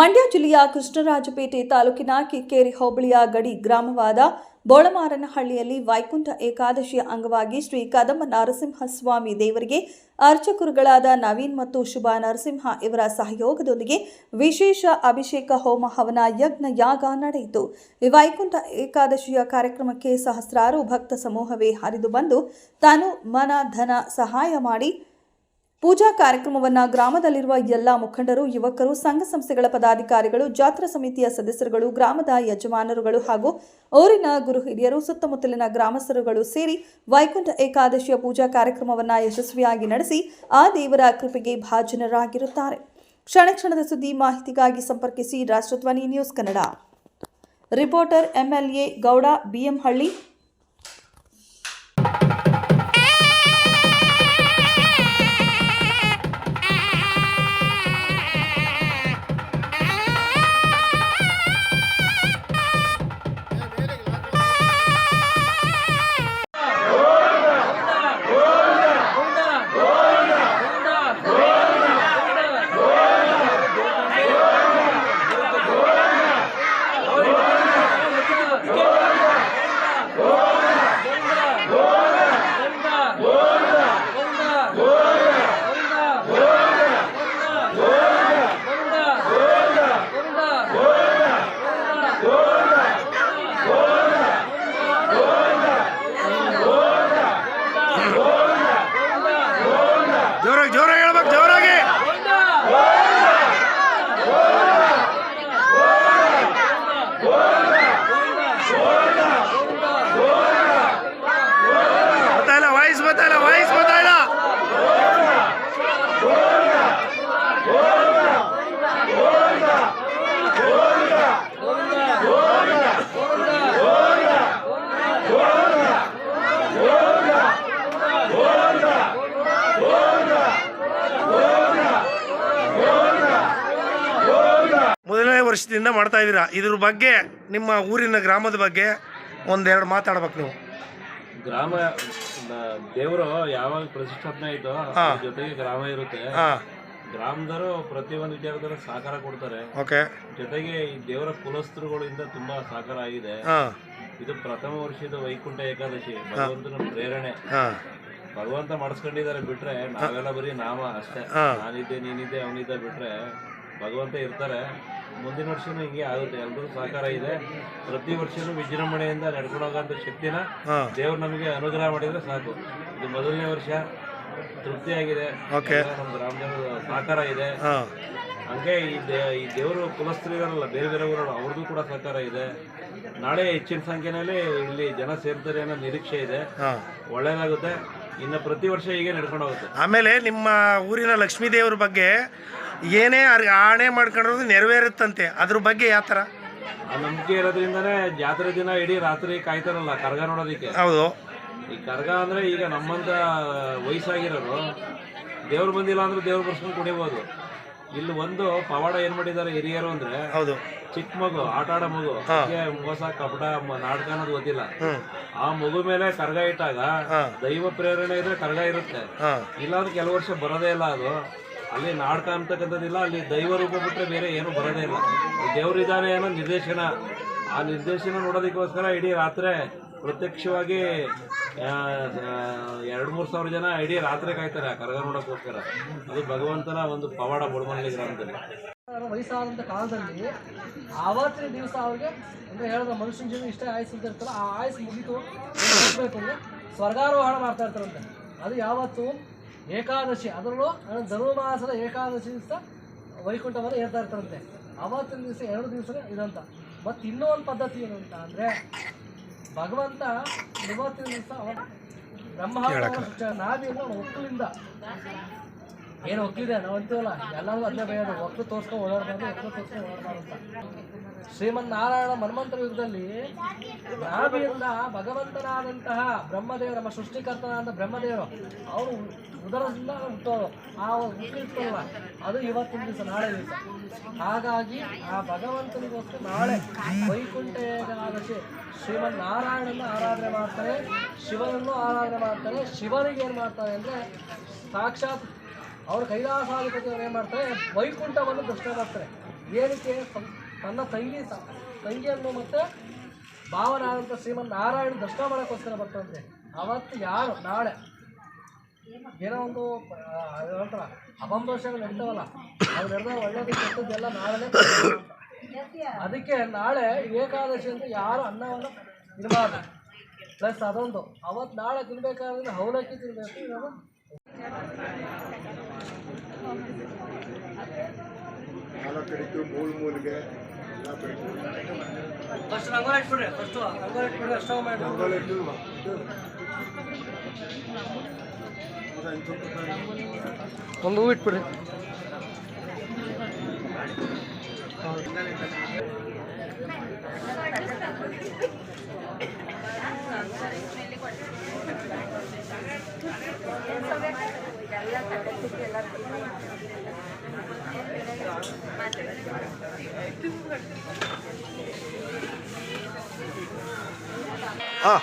ಮಂಡ್ಯ ಜಿಲ್ಲೆಯ ಕೃಷ್ಣರಾಜಪೇಟೆ ತಾಲೂಕಿನ ಕಿಕ್ಕೇರಿ ಹೋಬಳಿಯ ಗಡಿ ಗ್ರಾಮವಾದ ಬೋಳಮಾರನಹಳ್ಳಿಯಲ್ಲಿ ವೈಕುಂಠ ಏಕಾದಶಿಯ ಅಂಗವಾಗಿ ಶ್ರೀ ಕದಂಬ ನರಸಿಂಹಸ್ವಾಮಿ ದೇವರಿಗೆ ಅರ್ಚಕರುಗಳಾದ ನವೀನ್ ಮತ್ತು ಶುಭಾ ನರಸಿಂಹ ಇವರ ಸಹಯೋಗದೊಂದಿಗೆ ವಿಶೇಷ ಅಭಿಷೇಕ ಹೋಮ ಹವನ ಯಜ್ಞ ಯಾಗ ನಡೆಯಿತು. ಈ ವೈಕುಂಠ ಏಕಾದಶಿಯ ಕಾರ್ಯಕ್ರಮಕ್ಕೆ ಸಹಸ್ರಾರು ಭಕ್ತ ಸಮೂಹವೇ ಹರಿದು ಬಂದು ತಾನು ಮನ ಧನ ಸಹಾಯ ಮಾಡಿ ಪೂಜಾ ಕಾರ್ಯಕ್ರಮವನ್ನು ಗ್ರಾಮದಲ್ಲಿರುವ ಎಲ್ಲ ಮುಖಂಡರು, ಯುವಕರು, ಸಂಘ ಸಂಸ್ಥೆಗಳ ಪದಾಧಿಕಾರಿಗಳು, ಜಾತ್ರಾ ಸಮಿತಿಯ ಸದಸ್ಯರುಗಳು, ಗ್ರಾಮದ ಯಜಮಾನರುಗಳು ಹಾಗೂ ಊರಿನ ಗುರು ಹಿರಿಯರು, ಸುತ್ತಮುತ್ತಲಿನ ಗ್ರಾಮಸ್ಥರುಗಳು ಸೇರಿ ವೈಕುಂಠ ಏಕಾದಶಿಯ ಪೂಜಾ ಕಾರ್ಯಕ್ರಮವನ್ನು ಯಶಸ್ವಿಯಾಗಿ ನಡೆಸಿ ಆ ದೇವರ ಕೃಪೆಗೆ ಭಾಜನರಾಗಿರುತ್ತಾರೆ. ಕ್ಷಣ ಕ್ಷಣದ ಸುದ್ದಿ ಮಾಹಿತಿಗಾಗಿ ಸಂಪರ್ಕಿಸಿ Rashtradhwani news Kannada. Reporter MLA Gowda BM-ಹಳ್ಳಿ. ಜೋರಾಗಿ ಹೇಳ್ಬೇಕು, ಜೋರಾಗಿ. ವಾಯ್ಸ್ ಬತ್ತಾಯಿಲ್ಲ. ಮೊದಲನೇ ವರ್ಷದಿಂದ ಮಾಡ್ತಾ ಇದ್ದೀರಾ. ಇದ್ರ ಬಗ್ಗೆ ನಿಮ್ಮ ಊರಿನ ಗ್ರಾಮದ ಬಗ್ಗೆ ಒಂದೆರಡು ಮಾತಾಡ್ಬೇಕು ನೀವು. ಗ್ರಾಮ ದೇವರು ಯಾವಾಗ ಪ್ರತಿಷ್ಠಾಪನೆ ಆಯ್ತೋ ಜೊತೆಗೆ ಗ್ರಾಮ ಇರುತ್ತೆ. ಗ್ರಾಮದವರು ಪ್ರತಿಯೊಂದು ವಿಚಾರದಲ್ಲಿ ಸಹಕಾರ ಕೊಡ್ತಾರೆ. ಜೊತೆಗೆ ಈ ದೇವರ ಕುಲಸ್ಥರುಗಳಿಂದ ತುಂಬಾ ಸಹಕಾರ ಆಗಿದೆ. ಇದು ಪ್ರಥಮ ವರ್ಷದ ವೈಕುಂಠ ಏಕಾದಶಿ ಭಗವಂತನ ಪ್ರೇರಣೆ. ಭಗವಂತ ಮಾಡಿಸ್ಕೊಂಡಿದ್ದಾರೆ ಬಿಟ್ರೆ ನಾವೆಲ್ಲ ಬರೀ ನಾಮ ಅಷ್ಟೇ. ನಾನಿದ್ದೆ, ನೀನಿದ್ದೆ, ಅವನಿದ್ದ ಬಿಟ್ರೆ ಭಗವಂತ ಇರ್ತಾರೆ. ಮುಂದಿನ ವರ್ಷನೂ ಹಿಂಗೆ ಆಗುತ್ತೆ. ಎಲ್ಲರೂ ಸಹಕಾರ ಇದೆ. ಪ್ರತಿ ವರ್ಷನೂ ವಿಜೃಂಭಣೆಯಿಂದ ನಡ್ಕೊಂಡು ಹೋಗೋಂಥ ಶಕ್ತಿನ ದೇವ್ರು ನಮಗೆ ಅನುಗ್ರಹ ಮಾಡಿದ್ರೆ ಸಾಕು. ಇದು ಮೊದಲನೇ ವರ್ಷ, ತೃಪ್ತಿಯಾಗಿದೆ. ನಮ್ಮ ಗ್ರಾಮದ ಸಹಕಾರ ಇದೆ. ಹಂಗೆ ಈ ದೇವರು ಕುಲಸ್ಥರಿರಲ್ಲ, ಬೇರೆ ಬೇರೆ ಊರವರು, ಅವ್ರದ್ದು ಕೂಡ ಸಹಕಾರ ಇದೆ. ನಾಳೆ ಹೆಚ್ಚಿನ ಸಂಖ್ಯೆನಲ್ಲಿ ಇಲ್ಲಿ ಜನ ಸೇರ್ತಾರೆ ಅನ್ನೋ ನಿರೀಕ್ಷೆ ಇದೆ. ಒಳ್ಳೇದಾಗುತ್ತೆ. ಇನ್ನು ಪ್ರತಿ ವರ್ಷ ಹೀಗೆ ನಡ್ಕೊಂಡು ಹೋಗುತ್ತೆ. ಆಮೇಲೆ ನಿಮ್ಮ ಊರಿನ ಲಕ್ಷ್ಮೀ ದೇವ್ರ ಬಗ್ಗೆ ಏನೇ ಆಣೆ ಮಾಡ್ಕೊಂಡ್ರು ನೆರವೇರುತ್ತಂತೆ, ಅದ್ರ ಬಗ್ಗೆ ಯಾವ ಥರ? ಆ ನಂಬಿಕೆ ಇರೋದ್ರಿಂದನೇ ಜಾತ್ರೆ ದಿನ ಇಡೀ ರಾತ್ರಿ ಕಾಯ್ತಾರಲ್ಲ ಕರ್ಗ ನೋಡೋದಕ್ಕೆ. ಹೌದು. ಈ ಕರ್ಗ ಅಂದ್ರೆ ಈಗ ನಮ್ಮಂತ ವಯಸ್ಸಾಗಿರೋರು ದೇವ್ರು ಬಂದಿಲ್ಲ ಅಂದ್ರೆ ದೇವ್ರು ಬರ್ಸ್ಕೊಂಡು ಕುಡಿಬೋದು. ಇಲ್ಲಿ ಒಂದು ಪವಾಡ ಏನ್ ಮಾಡಿದ್ದಾರೆ ಹಿರಿಯರು ಅಂದ್ರೆ, ಹೌದು, ಚಿಕ್ಕ ಮಗು, ಆಟ ಆಡೋ ಮಗು, ಮೋಸ ಕಪಟ ನಾಟಕ ಅನ್ನೋದು ಗೊತ್ತಿಲ್ಲ. ಆ ಮಗು ಮೇಲೆ ಕರ್ಗ ಇಟ್ಟಾಗ ದೈವ ಪ್ರೇರಣೆ ಇದ್ರೆ ಕರ್ಗ ಇರುತ್ತೆ. ಇಲ್ಲಾಂದ್ರೆ ಕೆಲವು ವರ್ಷ ಬರೋದೇ ಇಲ್ಲ. ಅದು ಅಲ್ಲಿ ನಾಟಕ ಅಂತಕ್ಕಂಥದ್ದಿಲ್ಲ, ಅಲ್ಲಿ ದೈವ ರೂಪ ಬಿಟ್ರೆ ಬೇರೆ ಏನು ಬರೋದೇ ಇಲ್ಲ. ದೇವ್ರಿದ್ದಾನೆ ಅನ್ನೋ ನಿರ್ದೇಶನ. ಆ ನಿರ್ದೇಶನ ನೋಡೋದಕ್ಕೋಸ್ಕರ ಇಡೀ ರಾತ್ರಿ ಪ್ರತ್ಯಕ್ಷವಾಗಿ 2-3 ಸಾವಿರ ಜನ ಇಡೀ ರಾತ್ರಿ ಕಾಯ್ತಾರೆ ಆ ಕರಗ ನೋಡೋಕ್ಕೋಸ್ಕರ. ಅದು ಭಗವಂತನ ಒಂದು ಪವಾಡ ಬಡಮನಹಳ್ಳಿ ಗ್ರಾಮದಲ್ಲಿ. ವಯಸ್ಸಾದಂಥ ಕಾಲದಲ್ಲಿ ಆವತ್ತಿನ ದಿವಸ ಅವ್ರಿಗೆ ಅಂದರೆ ಹೇಳಿದ್ರೆ ಮನುಷ್ಯನ ಜೀವನ ಇಷ್ಟೇ ಆಯಸ್ಸು ಅಂತ ಇರ್ತಾರೆ. ಆ ಆಯಸ್ಸು ಮುಗಿತು ಬೇಕು ಅಂದರೆ ಸ್ವರ್ಗಾರೋಹಣ ಮಾಡ್ತಾ ಇರ್ತಾರಂತೆ. ಅದು ಯಾವತ್ತು ಏಕಾದಶಿ, ಅದರಲ್ಲೂ ಧನುರ್ಮಾಸದ ಏಕಾದಶಿ ದಿವಸ ವೈಕುಂಠವನ್ನು ಏರ್ತಾ ಇರ್ತಾರಂತೆ. ಆವತ್ತಿನ ದಿವಸ 2 ದಿವಸನೇ ಇದಂತ. ಮತ್ತು ಇನ್ನೂ ಒಂದು ಪದ್ಧತಿ ಏನು ಅಂತ ಅಂದರೆ, ಭಗವಂತ ಇವತ್ತಿನ ದಿವಸ ಬ್ರಹ್ಮ ನಾವಿಂದ ಒಕ್ಕಲಿಂದ ಏನು ಒಕ್ಕಿದೆ ನಾವು ಅಂತೀವಲ್ಲ, ಎಲ್ಲರೂ ಅದೇ ಬೇಡ, ಒಕ್ಕಲು ತೋರಿಸ್ಕೊಂಡು ಓಡಾಡ್ಬಾರ್ದು, ಒಕ್ಕಲು ತೋರಿಸ್ಕೊಂಡು ಓಡಾಡ್ಬಾರ್ದು ಅಂತ. ಶ್ರೀಮನ್ನಾರಾಯಣ ಮನ್ವಂತರ ಯುಗದಲ್ಲಿ ನಾವಿಂದ ಭಗವಂತನಾದಂತಹ ಬ್ರಹ್ಮದೇವರು, ನಮ್ಮ ಸೃಷ್ಟಿಕರ್ತನಾದ ಬ್ರಹ್ಮದೇವರು, ಅವರು ಉದರದಿಂದ ಹುಟ್ಟೋರು. ಆ ಹುಟ್ಟಿರ್ತಲ್ಲ ಅದು ಇವತ್ತಿನ ದಿವಸ, ನಾಳೆ ದಿವಸ. ಹಾಗಾಗಿ ಆ ಭಗವಂತನಿಗೋಸ್ಕರ ನಾಳೆ ವೈಕುಂಠ ಏಕಾದಶಿ ಶ್ರೀಮನ್ನಾರಾಯಣನ ಆರಾಧನೆ ಮಾಡ್ತಾರೆ, ಶಿವನನ್ನು ಆರಾಧನೆ ಮಾಡ್ತಾರೆ. ಶಿವನಿಗೆ ಏನು ಮಾಡ್ತಾರೆ ಅಂದರೆ, ಸಾಕ್ಷಾತ್ ಅವರು ಕೈಲಾಸಾಧಿಪತಿಯವರು ಏನು ಮಾಡ್ತಾರೆ, ವೈಕುಂಠವನ್ನು ದರ್ಶನ ಮಾಡ್ತಾರೆ. ಏನಕ್ಕೆ ತನ್ನ ತಂಗಿಯನ್ನು ಮತ್ತು ಭಾವನಾದಂಥ ಶ್ರೀಮನ್ ನಾರಾಯಣ ದರ್ಶನ ಮಾಡೋಕ್ಕೋಸ್ಕರ ಬರ್ತಂತೆ. ಅವತ್ತು ಯಾರು ನಾಳೆ ಏನೋ ಒಂದು ಹೇಳ್ತಾರ ಅಪಂದೋಷಗಳು ನಡೀತಾವಲ್ಲ, ಅದು ನಡೆದ ಒಳ್ಳೇದು ಕೆಟ್ಟದ್ದೆಲ್ಲ ನಾಳೆನೇ ಅದಕ್ಕೆ ನಾಳೆ ಏಕಾದಶಿ ಅಂತ ಯಾರು ಅನ್ನವನ್ನು ತಿನ್ನಬಾರ್ದು. ಪ್ಲಸ್ ಅದೊಂದು ಅವತ್ತು ನಾಳೆ ತಿನ್ಬೇಕಾದ್ರೆ ಅವಲಕ್ಕಿ ತಿನ್ನಬೇಕು. ಇವಾಗ ಫಸ್ಟ್ ರಂಗೋಲಿ ಇಟ್ಬಿಡ್ರಿ, ರಂಗೋಲಿ ಇಟ್ಬಿಡ್ರಿ, ಅಷ್ಟೋ ಮಾಡಿ ಒಂದು ಹೂ ಇಟ್ಬಿಡ್ರಿ. ಹಾಂ